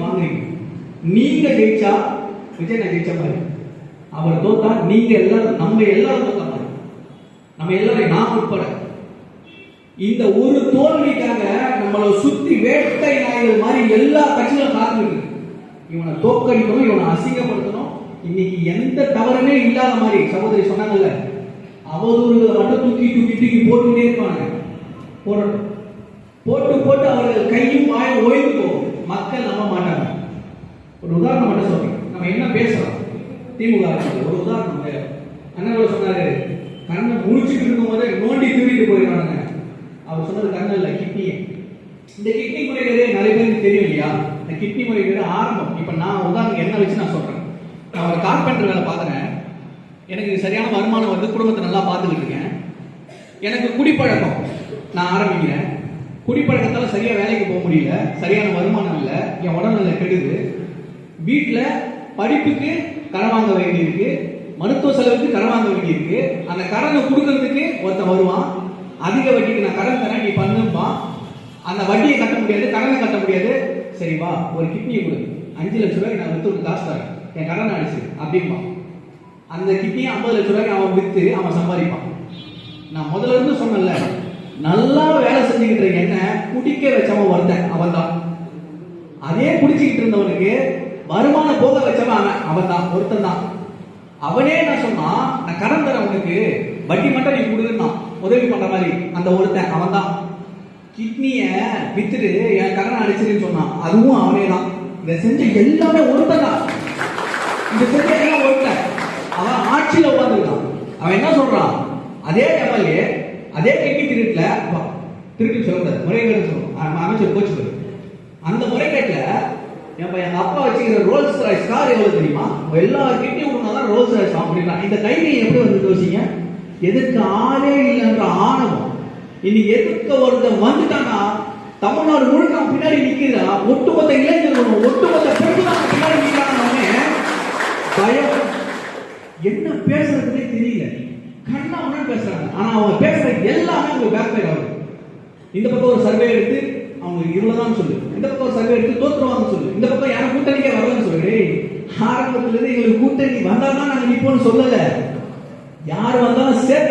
வாங்குறீங்க. நீங்க ஜெயிச்சா விஜய் ஜெயிச்ச மாதிரி, அவர் தோத்தா நீங்க எல்லாரும் நம்ம எல்லாரும் தோத்த மாதிரி, நம்ம எல்லாரும் நான் உட்பட. இந்த ஒரு தோல்விக்காக நம்மளை சுத்தி வேட்டை நாய்கள் மாதிரி எல்லா கட்சிகளும் காத்துக்கிட்டு இவனை தோக்கடிக்கணும், இவனை அசிங்கப்படுத்தணும். இன்னைக்கு எந்த தவறுமே இல்லாத மாதிரி சகோதரி சொன்னாங்கல்ல, அவதூறுகளை மட்டும் தூக்கி தூக்கி தூக்கி போட்டுக்கிட்டே இருப்பாங்க. போடட்டும், போட்டு போட்டு அவர்கள் கையும் வாயும் ஓய்ந்து போகும். மக்கள் நம்ப மாட்டாங்க. ஒரு உதாரணம் மட்டும் சொல்றேன். நம்ம என்ன பேசுறோம் திமுக ஒரு உதாரணம். அண்ணன் சொன்னாரு, கண்ணை முடிச்சுட்டு இருக்கும் போதே நோண்டி தூக்கிட்டு போயிடுறாங்க. அவர் சொன்னது கண்ணு இல்லை, கிட்னி. இந்த கிட்னி முறைகளே நிறைய பேருக்கு தெரியும் இல்லையா? இந்த கிட்னி முறைகள் ஆரம்பம். இப்ப நான் உதாரணம் என்ன வச்சு நான் சொல்றேன். நான் ஒரு கார்பெண்டர் வேலை பார்க்குறேன். எனக்கு சரியான வருமானம் வந்து குடும்பத்தை நல்லா பார்த்துக்கிட்டு இருக்கேன். எனக்கு குடிப்பழக்கம் நான் ஆரம்பிக்கிறேன். குடிப்பழக்கத்தால சரியா வேலைக்கு போக முடியல, சரியான வருமானம் இல்லை, என் உடல்நிலை கெடுது. வீட்டில் படிப்புக்கு கடன் வாங்க வேண்டியிருக்கு, மருத்துவ செலவுக்கு கடன் வாங்க வேண்டியிருக்கு. அந்த கடனை கொடுக்கறதுக்கு ஒருத்தன் வருவான், அதிக வட்டிக்கு நான் கடன் தரேன் நீ பண்ணுப்பான். அந்த வட்டியை கட்ட முடியாது, கடனை கட்ட முடியாது. சரி வா ஒரு கிட்னியை கொடு, 5 லட்ச ரூபாய்க்கு நான் வித்து ஒரு காசு தரேன், என் கடன் அடிச்சு அப்படிம்பான். அந்த கிட்னியை 50 லட்ச ரூபாய்க்கு அவன் வித்து அவன் சம்பாதிப்பான். நான் முதல்ல இருந்து சொன்னல, நல்லா வேலை செஞ்சுக்கிட்டு என்ன குடிக்க வச்சவன் ஒருத்தன், அவன் தான். அதே குடிச்சுக்கிட்டு இருந்தவனுக்கு வருமானம் போக வச்சவன் அவன் தான், ஒருத்தன் தான். அவனே நான் சொன்னான், நான் கடன் தரேன் உனக்கு, வட்டி மட்டும் நீ கொடுன்னா உதவி பண்ற மாதிரி. அந்த ஒருத்தன் அவன் தான். கிட்னிய வித்துட்டு என் கடன் அடிச்சிருன்னு சொன்னான், அதுவும் அவனே தான். இதை செஞ்ச எல்லாமே ஒருத்தன் தான். இந்த செஞ்ச எல்லாம் ஒருத்தன். அவன் ஆட்சியில உட்காந்துருக்கான். அவன் என்ன சொல்றான், அதே எம்எல்ஏ அதே கிட்னி திருட்டுல, திருட்டு சொல்லக்கூடாது, முறைகேடு சொல்லணும், அமைச்சர் கோச்சு. அந்த முறைகேட்டுல எங்க அப்பா வச்சுக்கிற ரோல்ஸ் ராய்ஸ் கார் எவ்வளவு தெரியுமா? எல்லா கிட்னி தான் ரோல்ஸ் ராய்ஸ் அப்படின்னா இந்த கைகை எப்படி வந்து யோசிங்க? எதிர்க்க ஆளே இல்லைன்ற ஆணவம். இன்னைக்கு எதிர்க்க ஒருத்தன் வந்துட்டானா தமிழ்நாடு முழுக்க பின்னாடி நிக்கிறா. ஒட்டுமொத்த இளைஞர்களும் ஒட்டுமொத்த பெண்களும் பின்னாடி நிக்கிறாங்க. பயம், என்ன பேசுறதுன்னே தெரியல, கண்ணா ஒண்ணு பேசுறாங்க. ஆனா அவங்க பேசுற எல்லாமே அவங்க பேக் ஃபயர் ஆகுது. இந்த பக்கம் ஒரு சர்வே எடுத்து அவங்க இவ்வளவுதான் சொல்லு, இந்த பக்கம் ஒரு சர்வே எடுத்து தோத்துருவாங்க சொல்லு, இந்த பக்கம் யாரும் கூட்டணிக்கே வரலன்னு சொல்லு. ஆரம்பத்துல இருந்து எங்களுக்கு கூட்டணி வந்தாதான் நாங்க நிப்போம்னு சொல்லல, யாரு வந்தாலும் சேர்த்து